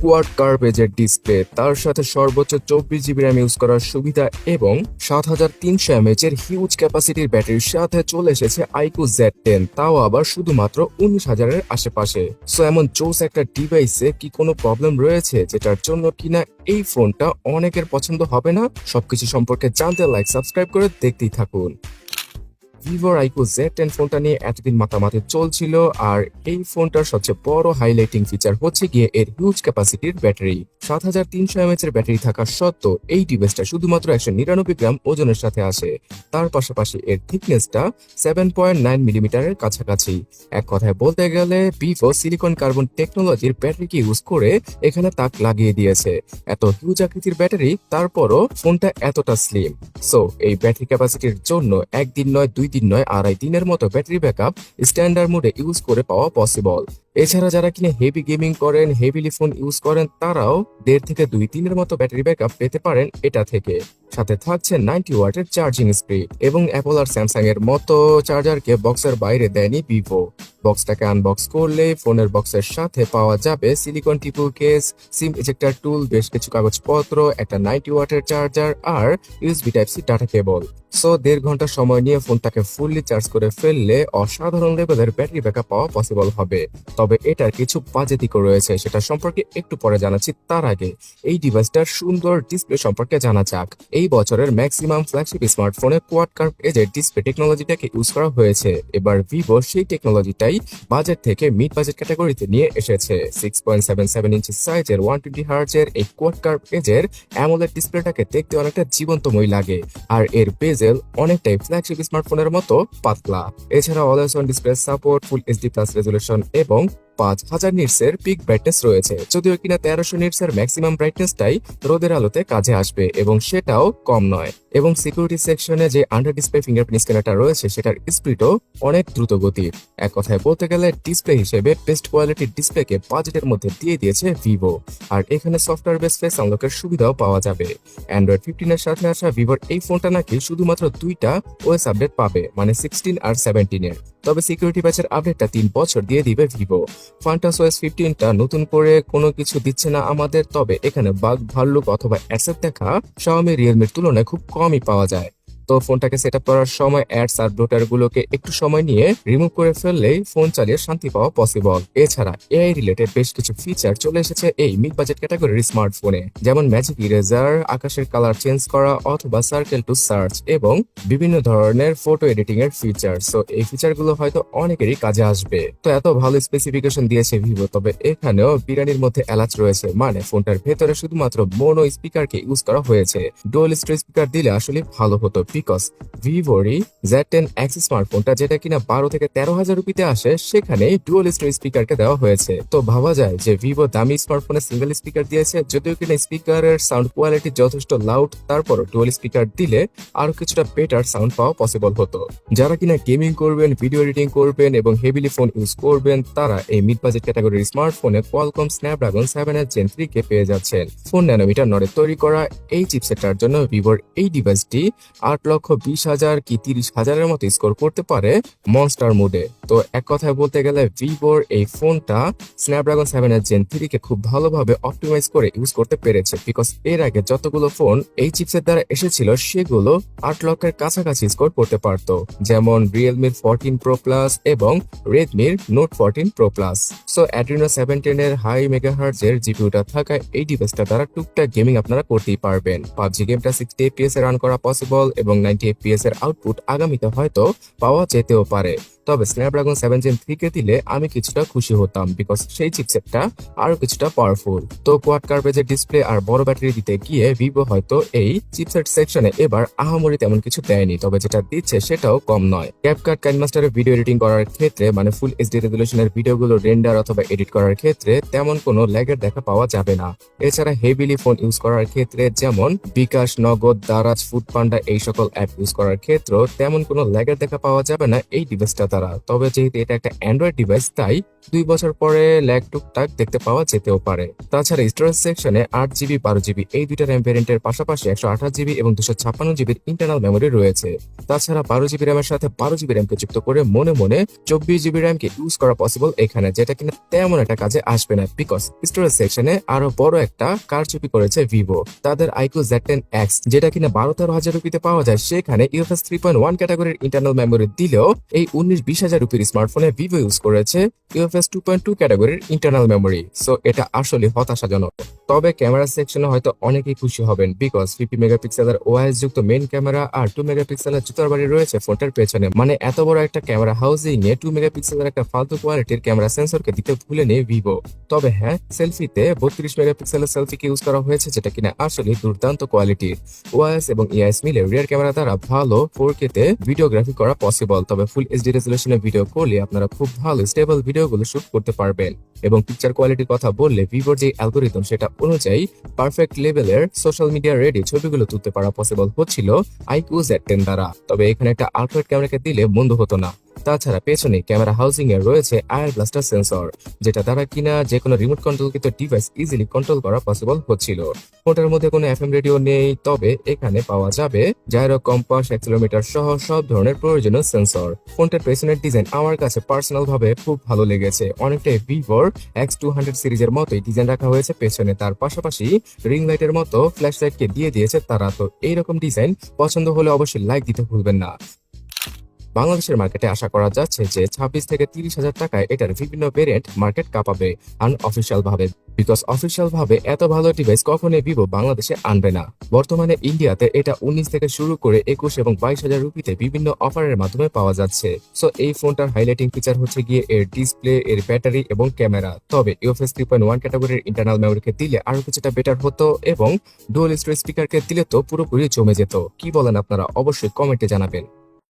Quad curve এজের display, তার সাথে সর্বোচ্চ 24 GB র্যাম ইউজ করার সুবিধা এবং 7300 mAh এর হিউজ ক্যাপাসিটির ব্যাটারির সাথে চলে এসেছে iQOO Z10, তাও আবার শুধুমাত্র 19,000-এর আশেপাশে। সো এমন জোস একটা ডিভাইসে কি কোনো প্রবলেম রয়েছে যেটার জন্য কিনা এই ফোনটা অনেকের পছন্দ হবে না? সবকিছু সম্পর্কে জানতে লাইক সাবস্ক্রাইব করে দেখতেই থাকুন। ভিভোর iQOO Z10 ফোনটা নিয়ে এতদিন মাতামাতি চলছিল, আর এই ফোনটার সবচেয়ে বড় হাইলাইটিং ফিচার হচ্ছে গিয়ে এর হিউজ ক্যাপাসিটির ব্যাটারি। 7300 mAh এর ব্যাটারি থাকা সত্ত্বেও এই ডিভাইসটা শুধুমাত্র 199 গ্রাম ওজনের সাথে আসে। তার পাশাপাশি এর থিকনেসটা 7.9 মিলিমিটারের কাছাকাছি। এক কথায় বলতে গেলে ভিভো সিলিকন কার্বন টেকনোলজির ব্যাটারিকে ইউজ করে এখানে তাক লাগিয়ে দিয়েছে। এত হিউজ আকৃতির ব্যাটারি, তারপরও ফোনটা এতটা স্লিম। সো এই ব্যাটারি ক্যাপাসিটির জন্য একদিন নয়, 2 দিন নয়, 2.5 দিনের মতো ব্যাটারি ব্যাকআপ স্ট্যান্ডার্ড মোডে ইউজ করে পাওয়া পসিবল। এছাড়া যারা কিনা হেভি গেমিং করেন, হেভিলি ফোন ইউজ করেন, তারাও 1.5 থেকে 2 দিনের মতো ব্যাটারি ব্যাকআপ পেতে পারেন এটা থেকে। সাথে থাকছে 90 ওয়াটের চার্জিং স্পিড এবং অ্যাপল আর স্যামসাং এর মতো চার্জারকে বক্সের বাইরে দেয়নি ভিভো। বক্সটাকে আনবক্স করলে ফোনের বক্সের সাথে পাওয়া যাবে সিলিকন টিপুল কেস, সিম ইজেক্টর টুল, বেশ কিছু কাগজপত্র, একটা 90 ওয়াটের চার্জার আর USB type C data cable. So 1.5 ঘন্টা সময় নিয়ে ফোনটাকে ফুললি চার্জ করে ফেললে অসাধারণ লেভেলের ব্যাটারি ব্যাকআপ পাওয়া পসিবল হবে। তবে এটার কিছু বাজে দিকও রয়েছে, সেটা সম্পর্কে একটু পরে জানাচ্ছি। তার আগে এই ডিভাইসটার সুন্দর ডিসপ্লে সম্পর্কে জানা যাক। এই বছরের ম্যাক্সিমাম ফ্ল্যাগশিপ স্মার্টফোনে কোয়াড কার্ভ এজের ডিসপ্লে টেকনোলজিটাকে ইউজ করা হয়েছে। এবার ভিভো সেই টেকনোলজিটাই বাজেট থেকে মিড বাজেট ক্যাটাগরিতে নিয়ে এসেছে। 6.77 ইঞ্চি সাইজের 120 হার্টজের এই কোয়াড কার্ভ এজের অ্যামোলেড ডিসপ্লেটাকে দেখতে অনেকটা জীবন্তময় লাগে, আর এর বেজেল অনেকটাই ফ্ল্যাগশিপ স্মার্টফোনের মতো পাতলা। এছাড়া always on display support, full HD plus resolution এবং 5000 নিটসের পিক ব্রাইটনেস রয়েছে, যদিও কিনা 1300 নিটসের ম্যাক্সিমাম ব্রাইটনেসটাই রোদের আলোতে কাজে আসবে এবং সেটাও কম নয়। এবং সিকিউরিটি সেকশনে যে আন্ডার ডিসপ্লে ফিঙ্গারপ্রিন্ট স্ক্যানারটা রয়েছে সেটার স্পিডও অনেক দ্রুত গতির। এক কথায় বলতে গেলে ডিসপ্লে হিসেবে বেস্ট কোয়ালিটির ডিসপ্লেকে বাজেটের মধ্যে দিয়ে দিয়েছে ভিভো। আর এখানে সফটওয়্যার বেস ফেস আনলকের সুবিধাও পাওয়া যাবে। অ্যান্ড্রয়েড 15 এর সাথে আসা ভিভোর এই ফোনটা নাকি শুধুমাত্র 2টা ওএস আপডেট পাবে, মানে 16 আর 17 এর। তবে সিকিউরিটি প্যাচের আপডেটটা 3 বছর দিয়ে দিবে ভিভো। ফান্টাস ওএস 15টা নতুন করে কোনো কিছু দিচ্ছে না আমাদের, তবে এখানে বাগ, ভাল্লুক অথবা অ্যাসেট দেখা শাওমি, রিয়েলমির তুলনায় খুব কমই পাওয়া যায়। তো ফোনটাকে সেট আপ করার সময় অ্যাডস আর ব্লোটার গুলোকে একটু সময় নিয়ে রিমুভ করে ফেললেই ফোন চালিয়ে শান্তি পাওয়া পসিবল। এছাড়া এআই রিলেটেড বেশ কিছু ফিচার চলে এসেছে এই মিড বাজেট ক্যাটাগরির স্মার্টফোনে, যেমন ম্যাজিক ইরেজার, আকাশের কালার চেঞ্জ করা অথবা সার্কেল টু সার্চ এবং বিভিন্ন ধরনের ফটো এডিটিং এর ফিচার। সো এই ফিচার গুলো হয়তো অনেকেরই কাজে আসবে। তো এত ভালো স্পেসিফিকেশন দিয়েছে ভিভো, তবে এখানেও বিরিয়ানির মধ্যে এলাচ রয়েছে, মানে ফোনটার ভেতরে শুধুমাত্র মোনো স্পিকারকে ইউজ করা হয়েছে। ডুয়াল স্টোরেজ স্পিকার দিলে আসলে ভালো হতো, বিকজ ভিভোর Z10 X স্মার্টফোনটা যেটা কিনা 12 থেকে 13,000 রুপিতে আসে, সেখানে ডুয়াল স্টোরেজ স্পিকারকে দেওয়া হয়েছে। তো ভাবা যায় যে ভিভো দামি স্মার্টফোনে সিঙ্গেল স্পিকার দিয়েছে, যদিও কিনা স্পিকারের সাউন্ড কোয়ালিটি যথেষ্ট লাউড, তারপর ডুয়াল স্পিকার দিলে আরো কিছুটা বেটার সাউন্ড পাওয়া পসিবল হতো। যারা কিনা গেমিং করবেন, ভিডিও এডিটিং করবেন এবং হেভিলি ফোন ইউজ করবেন, তারা এই মিড বাজেট ক্যাটাগরির স্মার্টফোনে কোয়ালকম স্ন্যাপড্রাগন 7 Gen 3 কে পেয়ে যাচ্ছেন। 4 ন্যানোমিটার নরে তৈরি করা এই চিপসেটটার জন্য ভিভোর এই ডিভাইসটি 8,20,000 কি 30,000-এর মতো স্কোর করতে পারে মনস্টার মোডে। তো এক কথায় বলতে গেলে ভিভোর এই ফোনটা স্ন্যাপড্রাগন 7 Gen 3 কে খুব ভালোভাবে অপটিমাইজ করে ইউজ করতে পেরেছে, বিকজ এর আগে যতগুলো ফোন এই চিপসের দ্বারা এসেছিল সেগুলো 8 লক্ষের কাছাকাছি স্কোর করতে পারত, যেমন রিয়েলমির 14 Pro Plus এবং রেডমির note 14 Pro Plus। So Adreno 710 এর হাই মেগাহার্টজের জিপিইউটা থাকায় এই ডিভাইসটা দ্বারা টুকটাক গেমিং আপনারা করতেই পারবেন। PUBG গেমটা 60 FPS এ রান করা পসিবল এবং 90 FPS এর আউটপুট আগামীতে হয়তো পাওয়া যেতেও পারে। তবে স্ন্যাপড্রাগন 7 Gen 3 কে দিলে আমি কিছুটা খুশি হতাম, বিকজ সেই চিপসেটটা আরো কিছুটা পাওয়ারফুল। তো কোয়াড কার্ভ এজের ডিসপ্লে আর বড় ব্যাটারি দিতে গিয়ে ভিভো হয়তো এই চিপসেট সেকশনে এবার আহামরি তেমন কিছু দেয়নি, তবে যেটা দিচ্ছে সেটাও কম নয়। ক্যাপকাট কাইনমাস্টারে ভিডিও এডিটিং করার ক্ষেত্রে, মানে ফুল এইচডি রেজুলেশনের ভিডিওগুলো রেন্ডার অথবা এডিট করার ক্ষেত্রে তেমন কোনো ল্যাগের দেখা পাওয়া যাবে না। এছাড়া হেভিলি ফোন ইউজ করার ক্ষেত্রে, যেমন বিকাশ, নগদ, দারাজ, ফুড পান্ডা এই সকল অ্যাপ ইউজ করার ক্ষেত্রেও তেমন কোনো ল্যাগের দেখা পাওয়া যাবে না এই ডিভাইসটা। তারা। তবে যেহেতু এটা একটা অ্যান্ড্রয়েড ডিভাইস, তাই 2 বছর পরে ল্যাগ টুকটাক দেখতে পাওয়া যেতেও পারে। তাছাড়া স্টোরেজ সেকশনে 8 জিবি 12 জিবি এই দুইটা র্যাম ভ্যারিয়েন্টের পাশাপাশি 128 জিবি এবং 256 জিবির ইন্টারনাল মেমোরি রয়েছে। তাছাড়া 12 জিবি র্যামের সাথে 12 জিবি র্যামকে যুক্ত করে মনে মনে 24 জিবি র্যামকে ইউজ করা পসিবল এখানে, যেটা কিনা তেমন একটা কাজে আসবে না, বিকজ স্টোরেজ সেকশনে আরো বড় একটা কারচুপি করেছে ভিভো। তাদের আইকিউ Z10X, যেটা কিনা 12-13 হাজার রুপিতে পাওয়া যায়, সেখানে ইউএফএস 3.1 ক্যাটাগরির ইন্টারনাল মেমোরি দিলেও এই 19-20 হাজার রুপির স্মার্টফোনে ভিভো ইউজ করেছে ইউএফএস 2.2 ক্যাটাগরির ইন্টারনাল মেমোরি। সো এটা আসলে হতাশাজনক। তবে ক্যামেরা সেকশনে হয়তো অনেকেই খুশি হবেন, বিকজ 50 মেগাপিক্সেলের ওআইএস যুক্ত মেইন ক্যামেরা আর 2 মেগাপিক্সেলের জুতার বাড়ি রয়েছে ফোনটার পেছনে। মানে এত বড় একটা ক্যামেরা হাউজিং এ 2 মেগাপিক্সেলের একটা ফালতু কোয়ালিটির ক্যামেরা সেন্সরকে দিতে ভুলেনি ভিভো। তবে হ্যাঁ, সেলফিতে 32 মেগাপিক্সেলের সেলফিকে ইউজ করা হয়েছে, যেটা কিনা আসলে দুর্দান্ত কোয়ালিটির। ওআইএস এবং ইআইএস মিলে রিয়ার ক্যামেরা দ্বারা ভালো 4K তে ভিডিওগ্রাফি করা পসিবল। তবে ফুল এইচডি রেজলিউশনে ভিডিও করলে আপনারা খুব ভালো স্টেবল ভিডিওগুলো শুট করতে পারবেন। এবং পিকচার কোয়ালিটির কথা বললে ভিভোর যে অ্যালগোরিদম সেটা অনুযায়ী পারফেক্ট লেভেলের সোশ্যাল মিডিয়া রেডি ছবিগুলো তুলতে পারা পসিবল হচ্ছিল আইকিউ Z10 দ্বারা। তবে এখানে একটা আল্ট্রাওয়াইড ক্যামেরাকে দিলে মন্দ হতো না। তাছাড়া পেছনে ক্যামেরা হাউজিং এ রয়েছে আয়ার ব্লাস্টার সেন্সর, যেটা দ্বারা কিনা যে কোনো রিমোট কন্ট্রোলকৃত ডিভাইস ইজিলি কন্ট্রোল করা পসিবল হচ্ছিল। ফোনটার মধ্যে কোনো এফএম রেডিও নেই, তবে এখানে পাওয়া যাবে জাইরো, কম্পাস, অ্যাক্সিলোমিটার সহ সব ধরনের প্রয়োজনীয় সেন্সর। ফোনটার পেছনের ডিজাইন আমার কাছে পার্সোনাল ভাবে খুব ভালো লেগেছে। অনেকটাই ভিভোর X200 সিরিজের মতোই ডিজাইন রাখা হয়েছে পেছনে। তার পাশাপাশি রিং লাইটের মতো ফ্ল্যাশ লাইটকে দিয়ে দিয়েছে তারা। তো এইরকম ডিজাইন পছন্দ হলে অবশ্যই লাইক দিতে ভুলবেন না। বাংলাদেশের মার্কেটে আশা করা যাচ্ছে যে 26 থেকে 30 হাজার টাকায় এটার বিভিন্ন ভেরিয়েন্ট মার্কেট কাঁপাবে আনঅফিসিয়াল ভাবে, বিকজ অফিসিয়াল ভাবে এত ভালো ডিভাইস কখনোই ভিভো বাংলাদেশে আনবে না। বর্তমানে ইন্ডিয়াতে এটা 19 থেকে শুরু করে 21 এবং 22 হাজার রুপিতে বিভিন্ন অফারের মাধ্যমে পাওয়া যাচ্ছে। সো এই ফোনটার হাইলাইটিং ফিচার হচ্ছে গিয়ে এর ডিসপ্লে, এর ব্যাটারি এবং ক্যামেরা। তবে ইউএফএস 3.1 ক্যাটাগরির ইন্টারনাল মেমোরিকে দিলে আরো কিছুটা বেটার হতো, এবং ডুয়াল স্টোরেজ স্পিকারকে দিলে তো পুরোপুরি জমে যেত। কি বলেন আপনারা? অবশ্যই কমেন্টে জানাবেন।